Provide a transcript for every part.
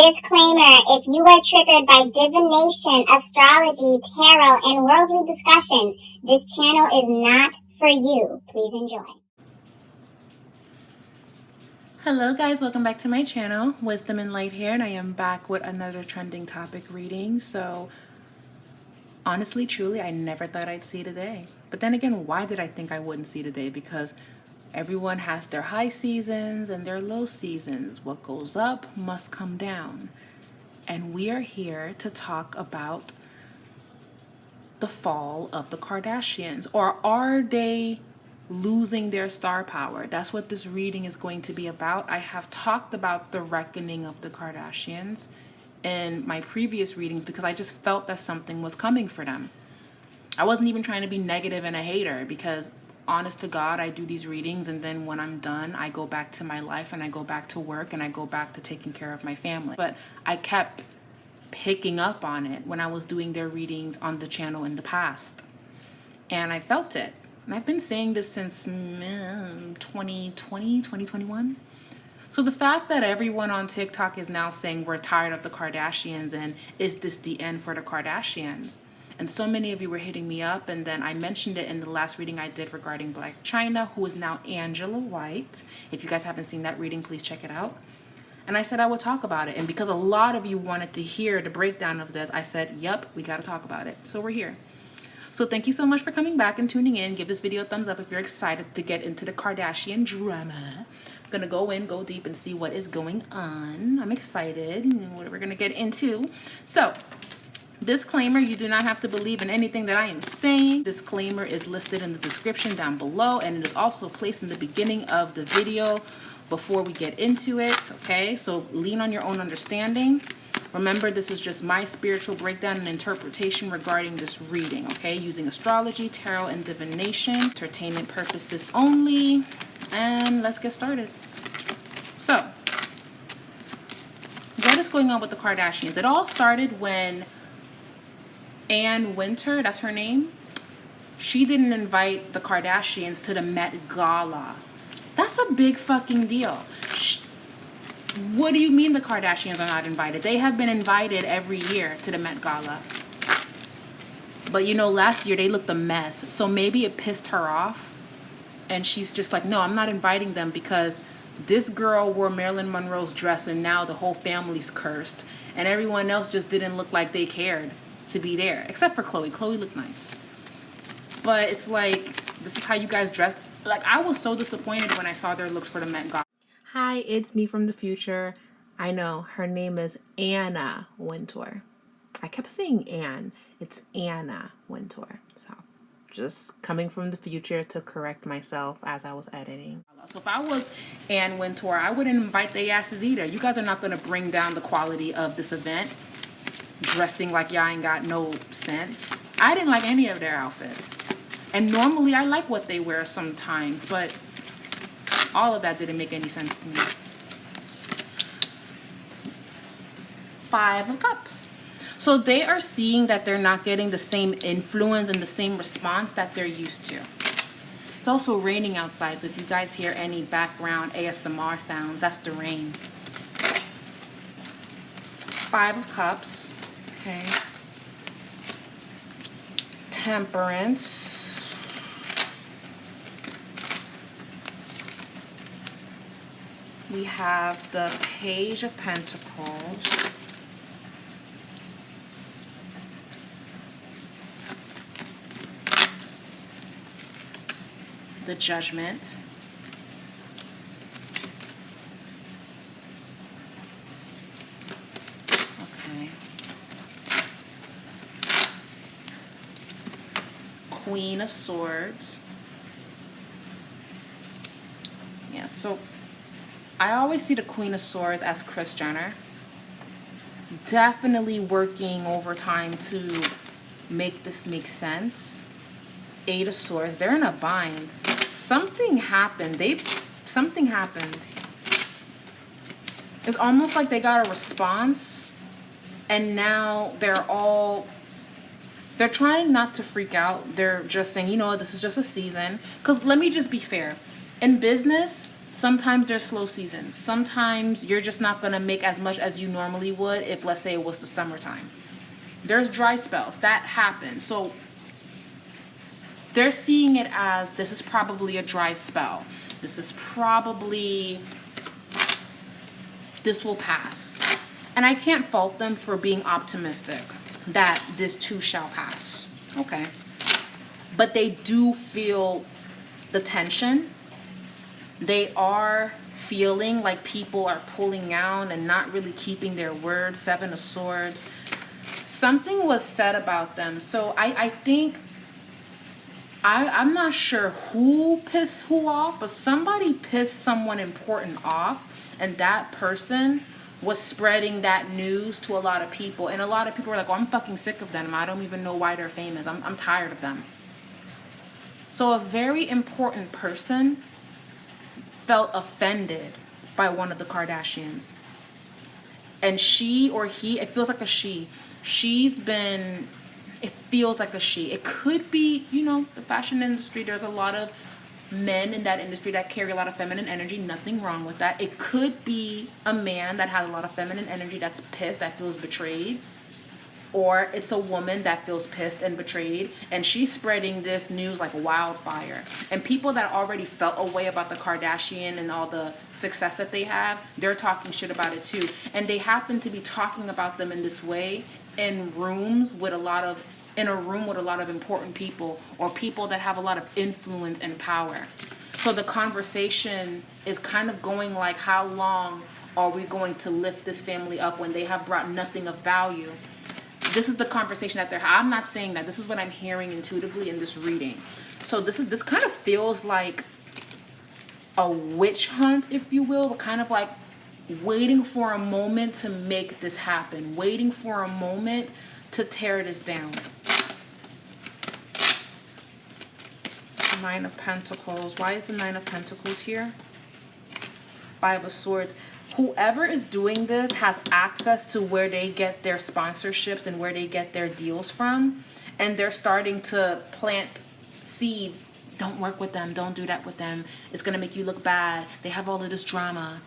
Disclaimer, if you are triggered by divination, astrology, tarot, and worldly discussions, this channel is not for you. Please enjoy. Hello guys, welcome back to my channel. Wisdom and Light here, and I am back with another trending topic reading. So honestly, truly, I never thought I'd see today. But then again, why did I think I wouldn't see today? Because everyone has their high seasons and their low seasons. What goes up must come down. And we are here to talk about the fall of the Kardashians. Or are they losing their star power? That's what this reading is going to be about. I have talked about the reckoning of the Kardashians in my previous readings because I just felt that something was coming for them. I wasn't even trying to be negative and a hater because honest to God, I do these readings and then when I'm done, I go back to my life and I go back to work and I go back to taking care of my family. But I kept picking up on it when I was doing their readings on the channel in the past. And I felt it. And I've been saying this since 2020, 2021. So the fact that everyone on TikTok is now saying we're tired of the Kardashians and is this the end for the Kardashians? And so many of you were hitting me up, and then I mentioned it in the last reading I did regarding Black China, who is now Angela White. If you guys haven't seen that reading, please check it out. And I said I would talk about it. And because a lot of you wanted to hear the breakdown of this, I said, yep, we got to talk about it. So we're here. So thank you so much for coming back and tuning in. Give this video a thumbs up if you're excited to get into the Kardashian drama. I'm going to go deep and see what is going on. I'm excited and what we're going to get into. So disclaimer, you do not have to believe in anything that I am saying. Disclaimer is listed in the description down below, and it is also placed in the beginning of the video before we get into it, okay? So lean on your own understanding. Remember, this is just my spiritual breakdown and interpretation regarding this reading, okay? Using astrology, tarot, and divination, entertainment purposes only. And let's get started. So, what is going on with the Kardashians? It all started when Ann Wintour, that's her name, she didn't invite the Kardashians to the Met Gala. That's a big fucking deal. What do you mean the Kardashians are not invited? They have been invited every year to the Met Gala. But you know, last year they looked a mess. So maybe it pissed her off. And she's just like, no, I'm not inviting them because this girl wore Marilyn Monroe's dress and now the whole family's cursed. And everyone else just didn't look like they cared to be there. Except for Khloe. Khloe looked nice. But it's like, this is how you guys dress. Like, I was so disappointed when I saw their looks for the Met Gala. Hi, it's me from the future. I know, her name is Anna Wintour. I kept saying Anne. It's Anna Wintour. So, just coming from the future to correct myself as I was editing. So if I was Ann Wintour, I wouldn't invite their asses either. You guys are not going to bring down the quality of this event. Dressing like y'all ain't got no sense. I didn't like any of their outfits. And normally I like what they wear sometimes, but all of that didn't make any sense to me. 5 of Cups. So they are seeing that they're not getting the same influence and the same response that they're used to. It's also raining outside, so if you guys hear any background ASMR sound, that's the rain. 5 of Cups. Okay. Temperance. We have the Page of Pentacles. The Judgment. Okay. Queen of Swords. Yeah, so I always see the Queen of Swords as Kris Jenner. Definitely working overtime to make this make sense. 8 of Swords. They're in a bind. Something happened. Something happened. It's almost like they got a response and now they're trying not to freak out. They're just saying, you know, this is just a season. Because let me just be fair. In business, Sometimes there's slow seasons. Sometimes you're just not going to make as much as you normally would if, let's say, it was the summertime. There's dry spells. That happens. So they're seeing it as this is probably a dry spell. This will pass. And I can't fault them for being optimistic that this too shall pass. Okay. But they do feel the tension. They are feeling like people are pulling out and not really keeping their word. 7 of Swords. Something was said about them. So I think, I'm not sure who pissed who off, but somebody pissed someone important off. And that person was spreading that news to a lot of people. And a lot of people were like, oh, I'm fucking sick of them. I don't even know why they're famous. I'm tired of them. So a very important person felt offended by one of the Kardashians. And she or he, it feels like a she. It feels like a she. It could be, the fashion industry. There's a lot of men in that industry that carry a lot of feminine energy. Nothing wrong with that. It could be a man that has a lot of feminine energy that's pissed, that feels betrayed. Or it's a woman that feels pissed and betrayed, and she's spreading this news like wildfire. And people that already felt a way about the Kardashian and all the success that they have, they're talking shit about it too. And they happen to be talking about them in this way in a room with a lot of important people, or people that have a lot of influence and power. So the conversation is kind of going like, how long are we going to lift this family up when they have brought nothing of value? This is the conversation that they're having. I'm not saying that. This is what I'm hearing intuitively in this reading. So this kind of feels like a witch hunt, if you will, kind of like waiting for a moment to make this happen, waiting for a moment to tear this down. 9 of Pentacles. Why is the 9 of Pentacles here? 5 of Swords. Whoever is doing this has access to where they get their sponsorships and where they get their deals from. And they're starting to plant seeds. Don't work with them. Don't do that with them. It's going to make you look bad. They have all of this drama.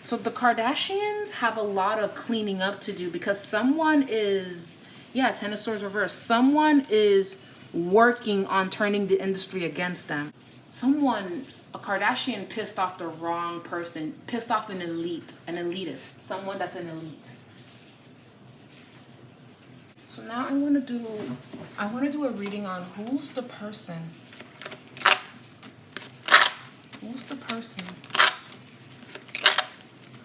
So the Kardashians have a lot of cleaning up to do, because someone is, 10 of Swords reversed. Someone is working on turning the industry against them. A Kardashian pissed off the wrong person, pissed off an elitist, someone that's an elite. So now I want to do a reading on who's the person. Who's the person?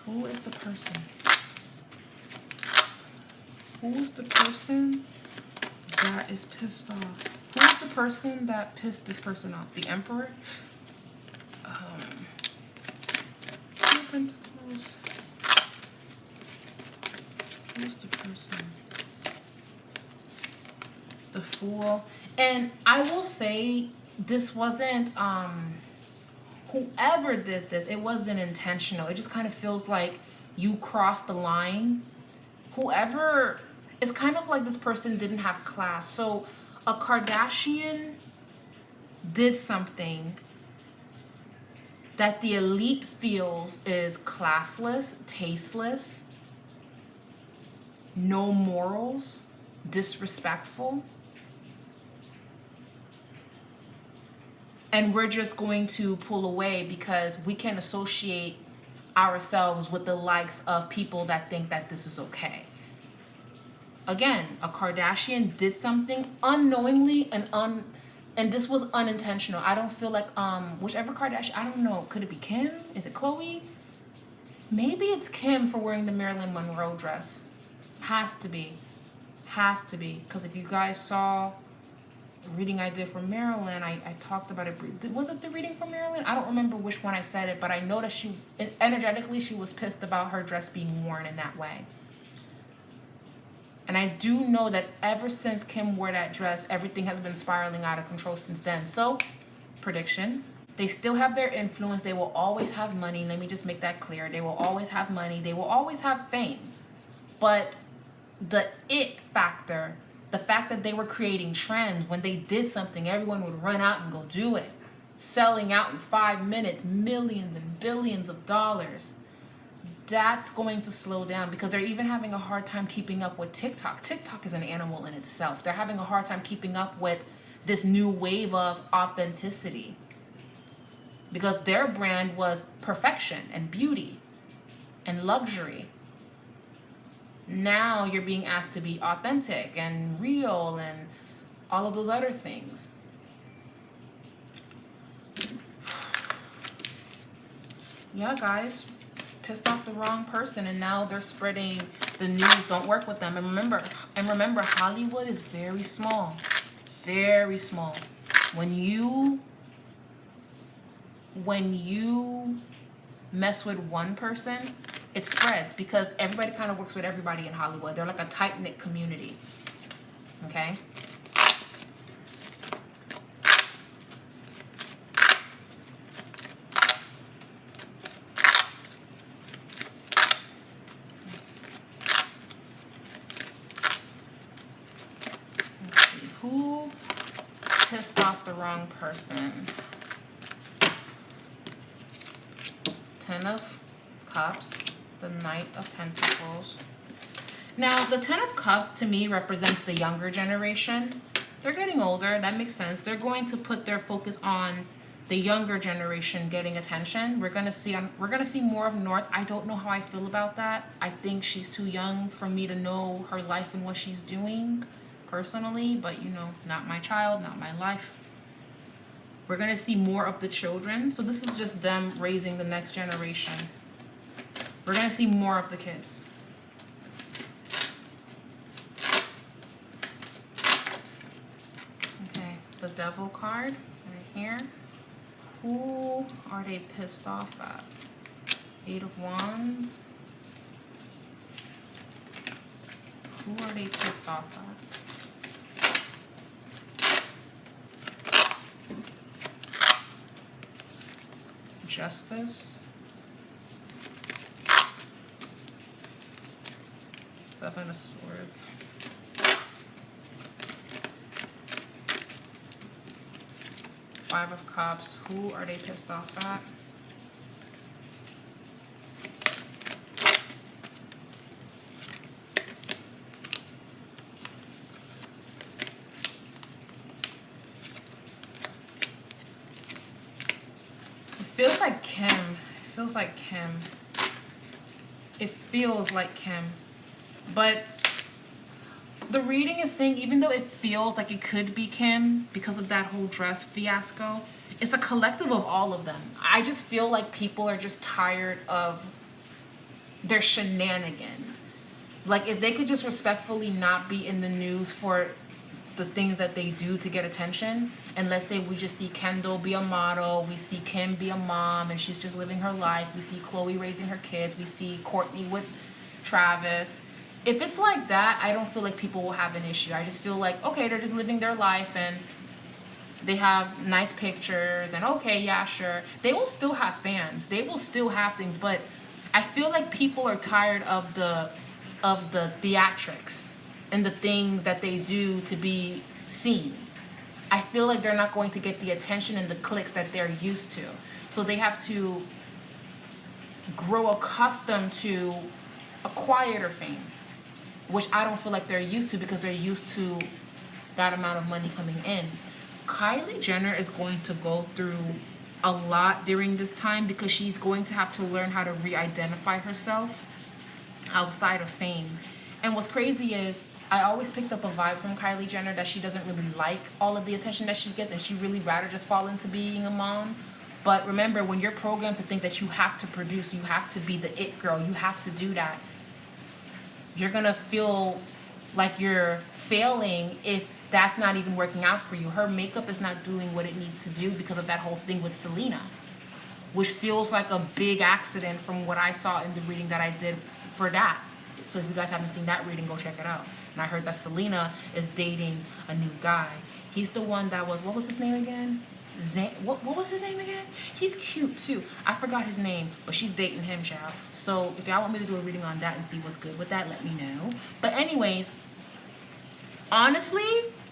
Who is the person? Who's the person that is pissed off? Who's the person that pissed this person off? The Emperor? Pentacles. Who's the person? The Fool. And I will say, this wasn't, whoever did this, it wasn't intentional. It just kind of feels like you crossed the line. Whoever, it's kind of like this person didn't have class. So a Kardashian did something that the elite feels is classless, tasteless, no morals, disrespectful. And we're just going to pull away because we can associate ourselves with the likes of people that think that this is okay. Again, a Kardashian did something unknowingly and this was unintentional. I don't feel like whichever Kardashian, I don't know, could it be Kim? Is it Khloe? Maybe it's Kim for wearing the Marilyn Monroe dress. Has to be. Because if you guys saw the reading I did for Marilyn, I talked about it. Was it the reading for Marilyn? I don't remember which one I said it, but I know that energetically she was pissed about her dress being worn in that way. And I do know that ever since Kim wore that dress, everything has been spiraling out of control since then. So, prediction. They still have their influence. They will always have money. Let me just make that clear. They will always have money. They will always have fame. But the it factor, the fact that they were creating trends, when they did something, everyone would run out and go do it. selling out in 5 minutes, millions and billions of dollars. That's going to slow down because they're even having a hard time keeping up with TikTok. TikTok is an animal in itself. They're having a hard time keeping up with this new wave of authenticity because their brand was perfection and beauty and luxury. Now you're being asked to be authentic and real and all of those other things. Yeah, guys, pissed off the wrong person, and now they're spreading the news. Don't work with them. And remember, Hollywood is very small, very small. When you mess with one person, it spreads because everybody kind of works with everybody in Hollywood. They're like a tight-knit community. Okay. Who pissed off the wrong person? 10 of Cups, the Knight of Pentacles. Now, the 10 of Cups to me represents the younger generation. They're getting older. That makes sense. They're going to put their focus on the younger generation getting attention. We're gonna see more of North. I don't know how I feel about that. I think she's too young for me to know her life and what she's doing personally, but you know, not my child, not my life. We're gonna see more of the children. So this is just them raising the next generation. We're gonna see more of the kids. Okay, the Devil card right here. Who are they pissed off at? 8 of Wands. Who are they pissed off at? Justice. 7 of Swords. Five of Cups. Who are they pissed off at? Feels like Kim. It feels like Kim. It feels like Kim. But the reading is saying, even though it feels like it could be Kim because of that whole dress fiasco, it's a collective of all of them. I just feel like people are just tired of their shenanigans. Like, if they could just respectfully not be in the news for the things that they do to get attention, and let's say we just see Kendall be a model, we see Kim be a mom and she's just living her life, we see Chloe raising her kids, we see Courtney with Travis. If it's like that, I don't feel like people will have an issue. I just feel like, okay, they're just living their life and they have nice pictures and okay, yeah, sure. They will still have fans. They will still have things, but I feel like people are tired of the theatrics and the things that they do to be seen. I feel like they're not going to get the attention and the clicks that they're used to. So they have to grow accustomed to a quieter fame, which I don't feel like they're used to because they're used to that amount of money coming in. Kylie Jenner is going to go through a lot during this time because she's going to have to learn how to re-identify herself outside of fame. And what's crazy is I always picked up a vibe from Kylie Jenner that she doesn't really like all of the attention that she gets and she really rather just fall into being a mom. But remember, when you're programmed to think that you have to produce, you have to be the it girl, you have to do that, you're going to feel like you're failing if that's not even working out for you. Her makeup is not doing what it needs to do because of that whole thing with Selena, which feels like a big accident from what I saw in the reading that I did for that. So if you guys haven't seen that reading, go check it out. And I heard that Selena is dating a new guy. He's the one that was, what was his name again? What was his name again? He's cute too. I forgot his name, but she's dating him, child. So if y'all want me to do a reading on that and see what's good with that, let me know. But anyways, honestly,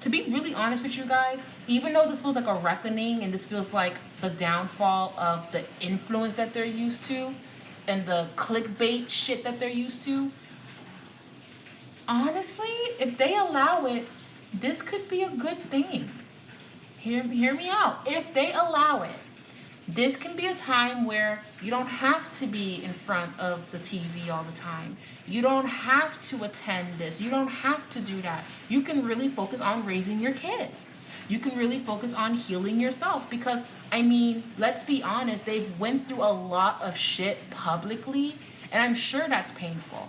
To be really honest with you guys, even though this feels like a reckoning and this feels like the downfall of the influence that they're used to and the clickbait shit that they're used to, honestly, if they allow it, this could be a good thing. Hear me out. If they allow it, this can be a time where you don't have to be in front of the TV all the time. You don't have to attend this. You don't have to do that. You can really focus on raising your kids. You can really focus on healing yourself because, I mean, let's be honest, they've went through a lot of shit publicly, and I'm sure that's painful.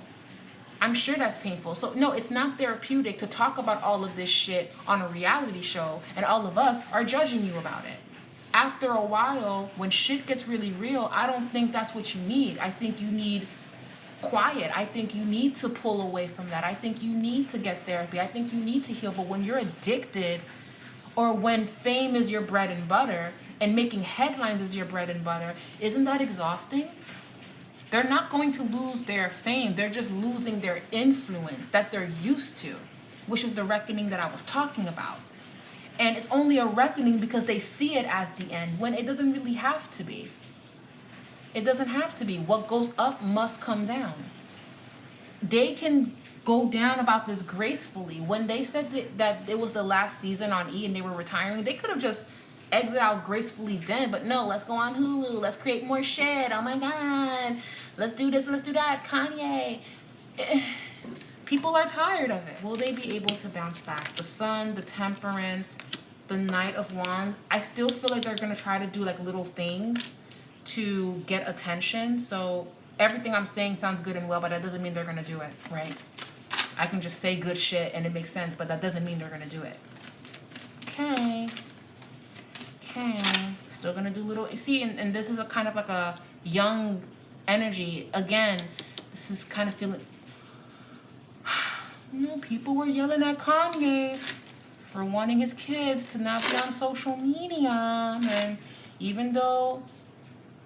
I'm sure that's painful. So, no, it's not therapeutic to talk about all of this shit on a reality show, and all of us are judging you about it. After a while, when shit gets really real, I don't think that's what you need. I think you need quiet. I think you need to pull away from that. I think you need to get therapy. I think you need to heal. But when you're addicted, or when fame is your bread and butter, and making headlines is your bread and butter, isn't that exhausting? They're not going to lose their fame. They're just losing their influence that they're used to, which is the reckoning that I was talking about. And it's only a reckoning because they see it as the end, when it doesn't really have to be. It doesn't have to be. What goes up must come down. They can go down about this gracefully. When they said that it was the last season on E and they were retiring, they could have just exited out gracefully then. But no, let's go on Hulu. Let's create more shit. Oh my God. Let's do this. Let's do that. Kanye. People are tired of it. Will they be able to bounce back? The Sun, the Temperance, the Knight of Wands. I still feel like they're going to try to do like little things to get attention. So everything I'm saying sounds good and well, but that doesn't mean they're going to do it, right? I can just say good shit and it makes sense, but that doesn't mean they're going to do it. Okay. Still going to do little... See, and this is a kind of like a young energy. Again, this is kind of feeling... You know, people were yelling at Kanye for wanting his kids to not be on social media. And even though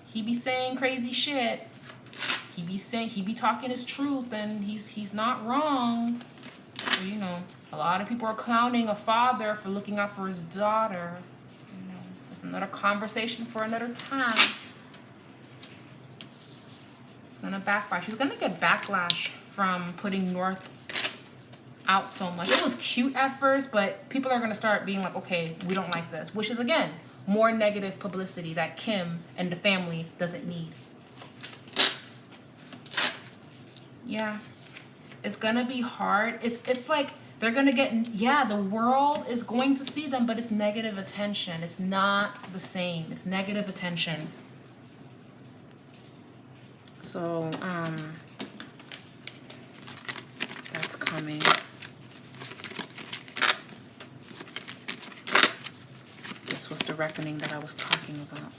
he be saying crazy shit, he be talking his truth, and he's not wrong. So, you know, a lot of people are clowning a father for looking out for his daughter. You know, that's another conversation for another time. It's gonna backfire. She's gonna get backlash from putting North out so much. It was cute at first, but people are going to start being like, okay, we don't like this, which is, again, more negative publicity that Kim and the family doesn't need. Yeah, it's going to be hard. It's like they're going to get, yeah, the world is going to see them, but it's negative attention. It's not the same. It's negative attention. So, that's coming. This was the reckoning that I was talking about.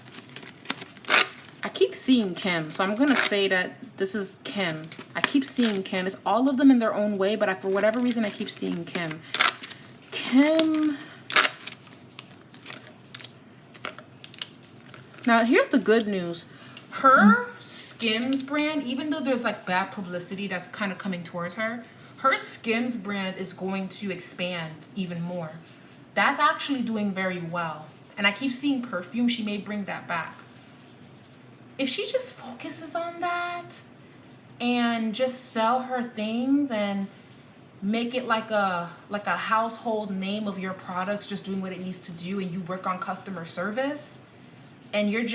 I keep seeing Kim, so I'm going to say that this is Kim. I keep seeing Kim. It's all of them in their own way, but for whatever reason, I keep seeing Kim. Kim... Now, here's the good news. Her Skims brand, even though there's like bad publicity that's kind of coming towards her, her Skims brand is going to expand even more. That's actually doing very well. And I keep seeing perfume. She may bring that back. If she just focuses on that and just sell her things and make it like a household name of your products, just doing what it needs to do, and you work on customer service, and you're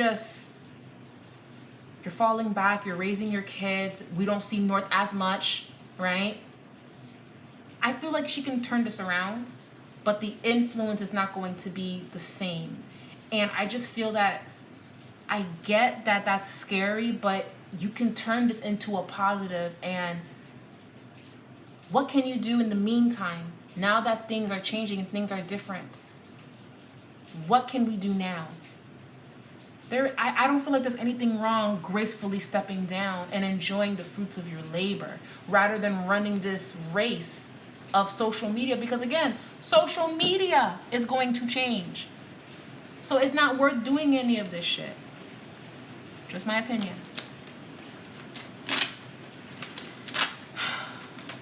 falling back, you're raising your kids, we don't see North as much, right? I feel like she can turn this around, but the influence is not going to be the same. And I just feel that I get that that's scary, but you can turn this into a positive. And what can you do in the meantime, now that things are changing and things are different? What can we do now? I don't feel like there's anything wrong gracefully stepping down and enjoying the fruits of your labor rather than running this race of social media, because again, social media is going to change. So it's not worth doing any of this shit. Just my opinion.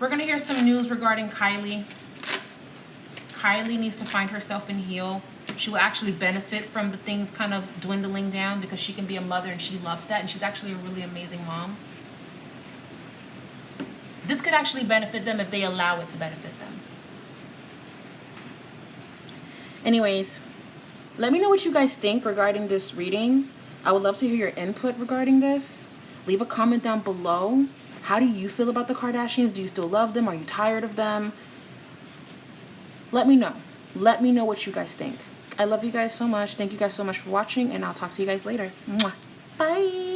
We're going to hear some news regarding Kylie. Kylie needs to find herself and heal. She will actually benefit from the things kind of dwindling down because she can be a mother and she loves that, and she's actually a really amazing mom. This could actually benefit them if they allow it to benefit them. Anyways, let me know what you guys think regarding this reading. I would love to hear your input regarding this. Leave a comment down below. How do you feel about the Kardashians? Do you still love them? Are you tired of them? Let me know. Let me know what you guys think. I love you guys so much. Thank you guys so much for watching, and I'll talk to you guys later. Mwah. Bye.